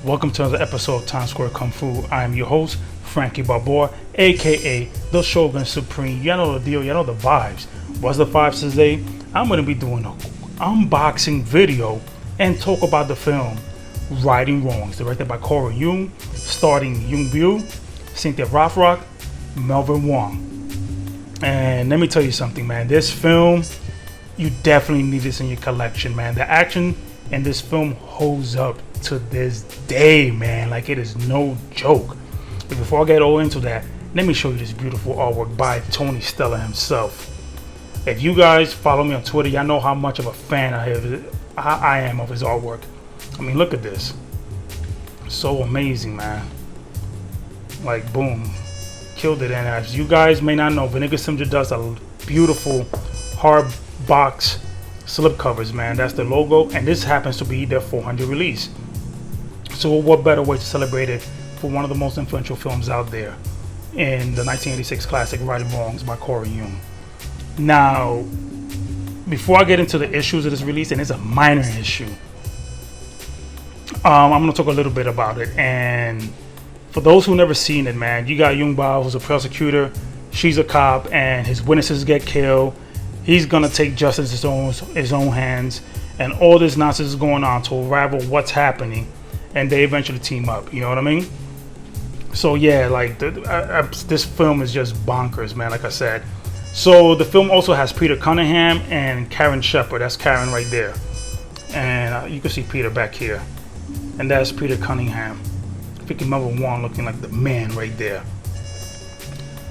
Welcome to another episode of Times Square Kung Fu. I am your host, Frankie Balboa, aka The Shogun Supreme. Y'all know the deal, y'all know the vibes. What's the vibes today? I'm going to be doing an unboxing video and talk about the film Righting Wrongs, directed by Rothrock Yuen, starring Yuen Biao, Cynthia Rothrock, Melvin Wong. And let me tell you something, man. This film, you definitely need this in your collection, man. The action in this film holds up to this day, man. Like, it is no joke. But before I get all into that, let me show you this beautiful artwork by Tony Stella himself. If you guys follow me on Twitter, y'all know how much of a fan I am of his artwork. I mean, look at this. So amazing, man. Like, boom. Killed it. And as you guys may not know, Vinegar Syndrome does a beautiful hard box slipcovers, man. That's the logo, and this happens to be their 400 release. So what better way to celebrate it for one of the most influential films out there in the 1986 classic Righting Wrongs by Rothrock Yuen. Now, before I get into the issues of this release, and it's a minor issue, I'm going to talk a little bit about it. And for those who never seen it, man, you got Yuen Biao, who's a prosecutor. She's a cop, and his witnesses get killed. He's gonna take justice in his own hands, and all this nonsense is going on to unravel what's happening, and they eventually team up. You know what I mean? So yeah, like this film is just bonkers, man. Like I said, so the film also has Peter Cunningham and Karen Shepard. That's Karen right there, and you can see Peter back here, and that's Peter Cunningham. Freaking Melvin Wong looking like the man right there.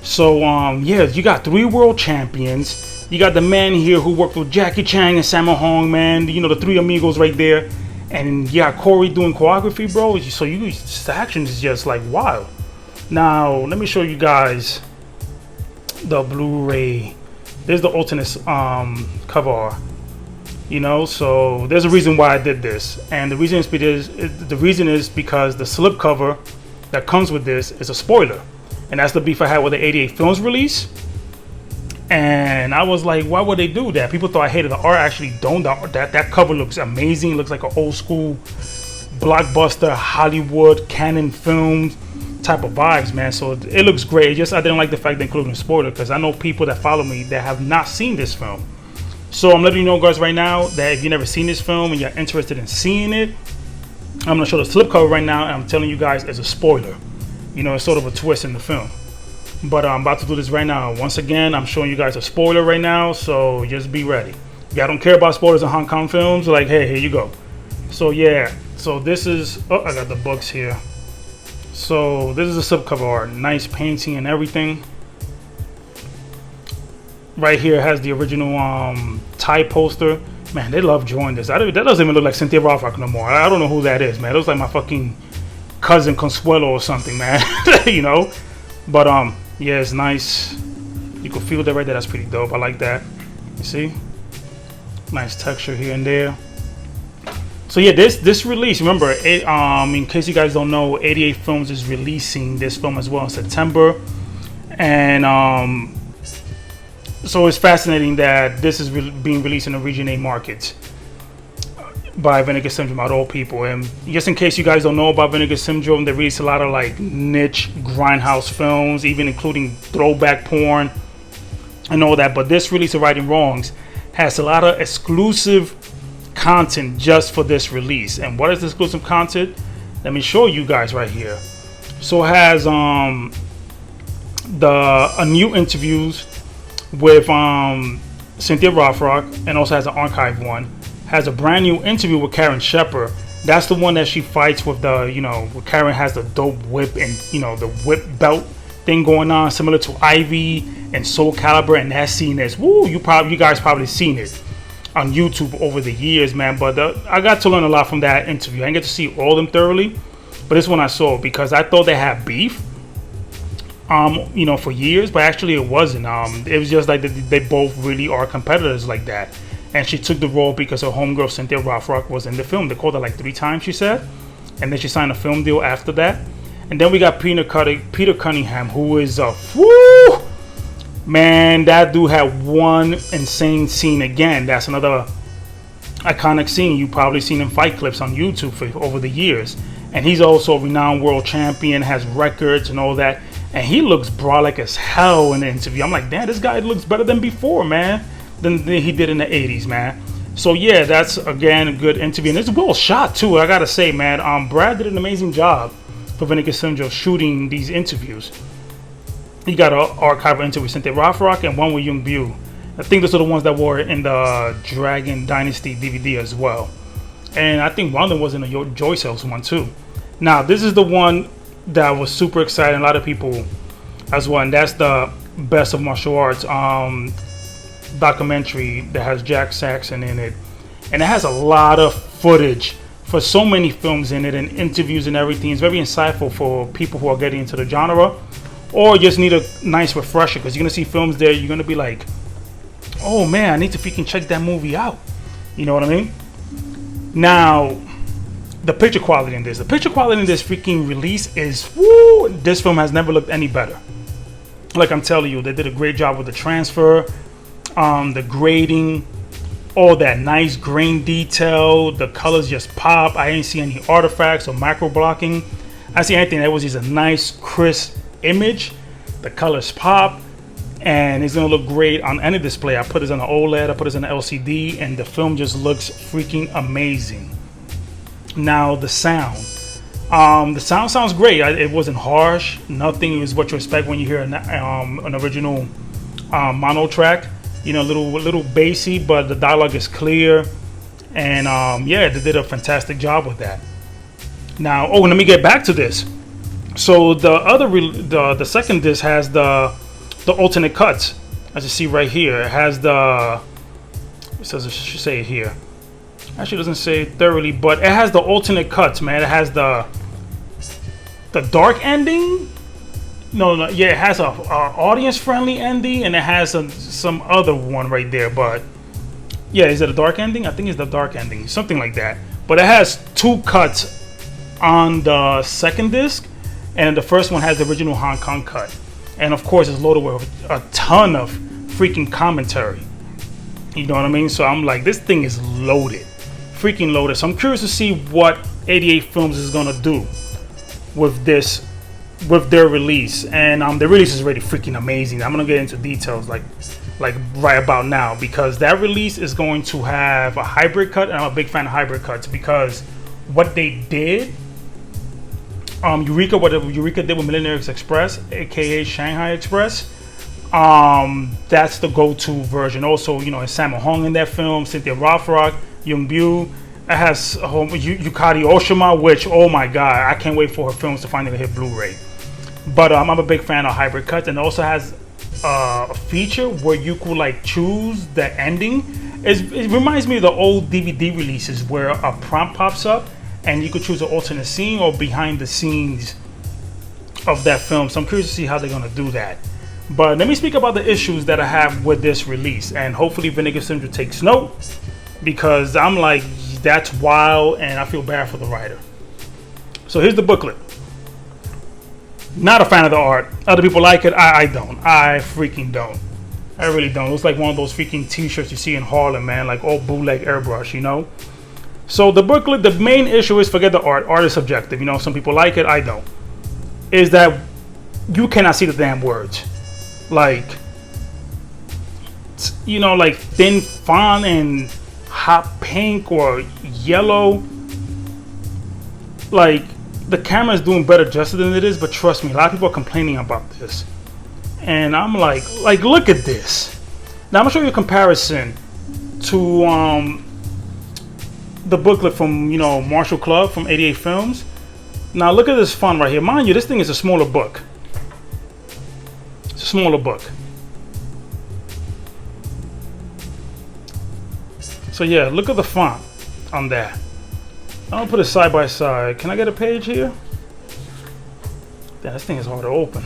So yeah, you got 3 world champions. You got the man here who worked with Jackie Chan and Sammo Hung, man. You know, the 3 amigos right there. And you got Corey doing choreography, bro. So the action is just like wild. Now, let me show you guys the Blu-ray. There's the alternate cover art. You know, so there's a reason why I did this. And the reason is because the slipcover that comes with this is a spoiler. And that's the beef I had with the 88 Films release. And I was like, why would they do that? People thought I hated the art. I actually don't. That cover looks amazing. It looks like an old school blockbuster Hollywood canon film type of vibes, man. So it looks great. I didn't like the fact they included a spoiler, because I know people that follow me that have not seen this film. So I'm letting you know, guys, right now, that if you've never seen this film and you're interested in seeing it, I'm going to show the slipcover right now, and I'm telling you guys it's a spoiler. You know, it's sort of a twist in the film. But I'm about to do this right now. Once again, I'm showing you guys a spoiler right now, so just be ready. If y'all don't care about spoilers in Hong Kong films, like, hey, here you go. So yeah, so this is, I got the books here. So this is a slipcover art, nice painting and everything. Right here has the original Thai poster. Man, they love drawing this. That doesn't even look like Cynthia Rothrock no more. I don't know who that is, man. It looks like my fucking cousin Consuelo or something, man. You know? But yeah, it's nice. You can feel that right there. That's pretty dope. I like that. You see? Nice texture here and there. So yeah, this release, remember, in case you guys don't know, 88 Films is releasing this film as well in September. And so it's fascinating that this is being released in the Region A markets by Vinegar Syndrome, out of all people. And just in case you guys don't know about Vinegar Syndrome, they release a lot of like niche grindhouse films, even including throwback porn and all that. But this release of Righting Wrongs has a lot of exclusive content just for this release. And what is the exclusive content? Let me show you guys right here. So it has a new interviews with Cynthia Rothrock, and also has an archive one. Has a brand new interview with Karen Shepard. That's the one that she fights with the, you know, where Karen has the dope whip and, you know, the whip belt thing going on, similar to Ivy and Soul Calibur. And that scene is, woo, you guys probably seen it on YouTube over the years, man. But I got to learn a lot from that interview. I didn't get to see all of them thoroughly, but this one I saw, because I thought they had beef, you know, for years, but actually it wasn't. It was just like they both really are competitors like that. And she took the role because her homegirl Cynthia Rothrock was in the film. They called her like 3 times, she said. And then she signed a film deal after that. And then we got Peter Cunningham, who is a whoo, man. That dude had one insane scene again. That's another iconic scene you probably seen in fight clips on YouTube for over the years. and he's also a renowned world champion, has records and all that. And he looks brolic as hell in the interview. I'm like, damn, this guy looks better than before, man, than he did in the 80s, man. So yeah, that's again a good interview, and it's well shot too. I gotta say, man, Brad did an amazing job for Vinegar Syndrome shooting these interviews. He got an archival interview with Cynthia Rothrock and one with Yuen Biao. I think those are the ones that were in the Dragon Dynasty DVD as well. And I think one of them was in the Joy Cells one too. Now, this is the one that was super exciting. A lot of people as well. And that's the Best of Martial Arts documentary that has Jack Saxon in it. And it has a lot of footage for so many films in it and interviews and everything. It's very insightful for people who are getting into the genre or just need a nice refresher, because you're going to see films there. You're going to be like, oh man, I need to freaking check that movie out. You know what I mean? Now, the picture quality in this. The picture quality in this freaking release is, woo, this film has never looked any better. Like I'm telling you, they did a great job with the transfer, the grading, all that nice grain detail. The colors just pop. I didn't see any artifacts or macro blocking. I see anything that was just a nice, crisp image. The colors pop. And it's gonna look great on any display. I put this on an OLED, I put this on an LCD, and the film just looks freaking amazing. Now the sound. The sound sounds great. It wasn't harsh. Nothing is what you expect when you hear an original mono track. You know, a little bassy, but the dialogue is clear. And yeah, they did a fantastic job with that. Now, oh, let me get back to this. So the second disc has the alternate cuts, as you see right here. It has it should say it here. Actually, it doesn't say it thoroughly, but it has the alternate cuts, man. It has the dark ending. No, yeah, it has a audience-friendly ending, and it has some other one right there. But yeah, is it a dark ending? I think it's the dark ending, something like that. But it has two cuts on the second disc, and the first one has the original Hong Kong cut. And of course, it's loaded with a ton of freaking commentary. You know what I mean? So I'm like, this thing is loaded, freaking loaded. So I'm curious to see what 88 Films is gonna do with this, with their release. And the release is really freaking amazing. I'm gonna get into details like right about now, because that release is going to have a hybrid cut, and I'm a big fan of hybrid cuts because what they did. Eureka, what Eureka did with Millionaire Express, aka Shanghai Express, that's the go-to version. Also, you know, it's Sammo Hung in that film, Cynthia Rothrock, Yuen Biao. It has Yukari Oshima, which, oh my god, I can't wait for her films to finally hit Blu-ray. But I'm a big fan of hybrid cuts, and it also has a feature where you could like choose the ending. It reminds me of the old DVD releases where a prompt pops up and you could choose an alternate scene or behind the scenes of that film. So I'm curious to see how they're gonna do that. But let me speak about the issues that I have with this release, and hopefully Vinegar Syndrome takes note, because I'm like, that's wild, and I feel bad for the writer. So here's the booklet. Not a fan of the art. Other people like it. I don't. I freaking don't. I really don't. It looks like one of those freaking t-shirts you see in Harlem, man, like all bootleg airbrush, you know. So the booklet, the main issue is, forget the art. Art is subjective. You know, some people like it, I don't. Is that you cannot see the damn words. Like, you know, like thin font and hot pink or yellow. Like, the camera is doing better justice than it is, but trust me, a lot of people are complaining about this. And I'm like, look at this. Now I'm gonna show you a comparison to the booklet from, you know, Marshall Club from 88 Films. Now look at this font right here. Mind you, this thing is a smaller book. It's a smaller book. So yeah, look at the font on that. I'm gonna put it side by side. Can I get a page here? Damn, this thing is hard to open.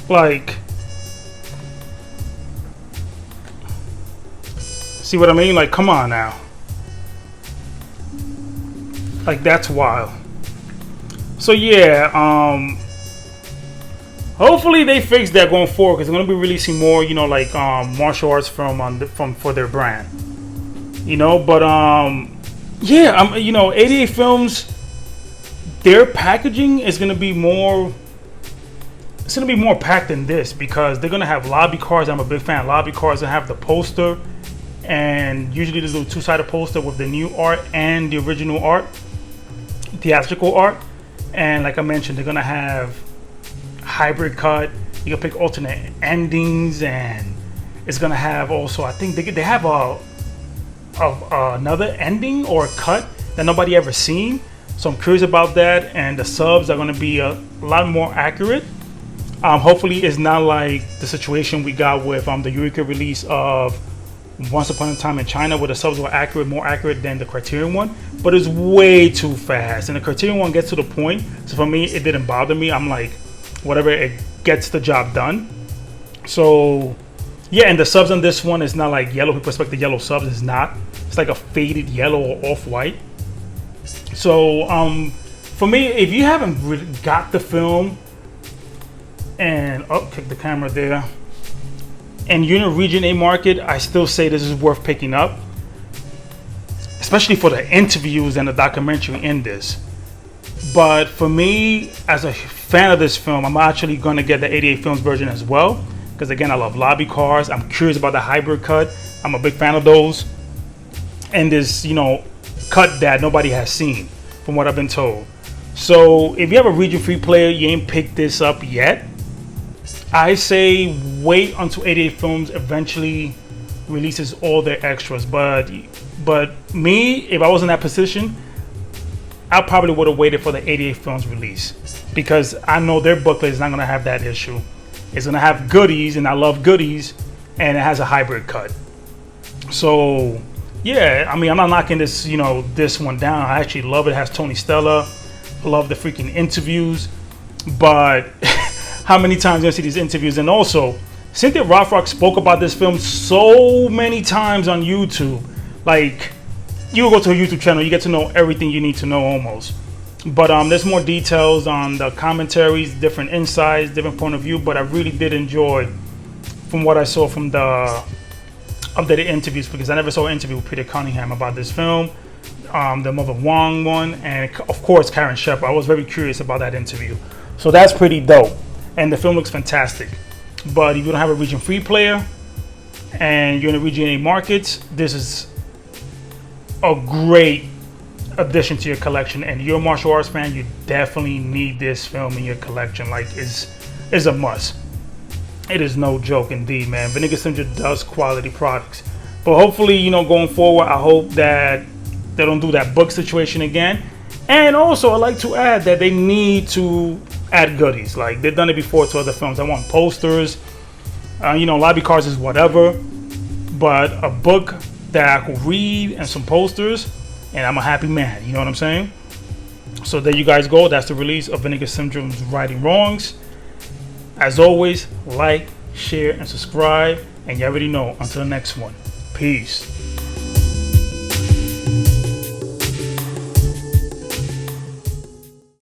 Like, see what I mean? Like, come on now. Like, that's wild. So yeah, hopefully they fix that going forward, because they're gonna be releasing more, you know, like martial arts from for their brand. You know, but Yeah, you know, 88 Films, their packaging is gonna be more. It's gonna be more packed than this because they're gonna have lobby cards. I'm a big fan of lobby cards. They have the poster, and usually they do a two-sided poster with the new art and the original art, theatrical art. And like I mentioned, they're gonna have hybrid cut. You can pick alternate endings, and it's gonna have also. I think they have another ending or cut that nobody ever seen. So I'm curious about that, and the subs are gonna be a lot more accurate. Hopefully, it's not like the situation we got with the Eureka release of Once Upon a Time in China, where the subs were accurate, more accurate than the Criterion one, but it's way too fast. And the Criterion one gets to the point, so for me, it didn't bother me. I'm like, whatever, it gets the job done. So, yeah, and the subs on this one is not like yellow. People expect the yellow subs. It's not. It's like a faded yellow or off-white. So, for me, if you haven't really got the film, and kick the camera there, and you're in a region A market, I still say this is worth picking up, especially for the interviews and the documentary in this. But for me, as a fan of this film, I'm actually going to get the 88 Films version as well, because again, I love lobby cars. I'm curious about the hybrid cut. I'm a big fan of those, and this, you know, cut that nobody has seen from what I've been told. So if you have a region free player, you ain't picked this up yet, I say wait until 88 Films eventually releases all their extras. But me, if I was in that position, I probably would have waited for the 88 Films release, because I know their booklet is not going to have that issue. It's going to have goodies, and I love goodies, and it has a hybrid cut. So yeah, I mean, I'm not knocking this, you know, this one down. I actually love it. It has Tony Stella. I love the freaking interviews, but how many times you see these interviews? And also, Cynthia Rothrock spoke about this film so many times on YouTube. Like, you go to her YouTube channel, you get to know everything you need to know almost. But there's more details on the commentaries, different insights, different point of view. But I really did enjoy, from what I saw from the updated interviews, because I never saw an interview with Peter Cunningham about this film, the Mother Wong one, and of course Karen Shepard. I was very curious about that interview. So that's pretty dope. And the film looks fantastic. But if you don't have a region free player and you're in the region A markets, this is a great addition to your collection. And you're a martial arts fan, you definitely need this film in your collection. Like, it's a must. It is no joke indeed, man. Vinegar Syndrome does quality products. But hopefully, you know, going forward, I hope that they don't do that book situation again. And also, I like to add that they need to add goodies. Like, they've done it before to other films. I want posters, you know, lobby cards is whatever, but a book that I could read and some posters, and I'm a happy man. You know what I'm saying? So there you guys go. That's the release of Vinegar Syndrome's Righting Wrongs. As always, like, share, and subscribe. And you already know, until the next one, peace.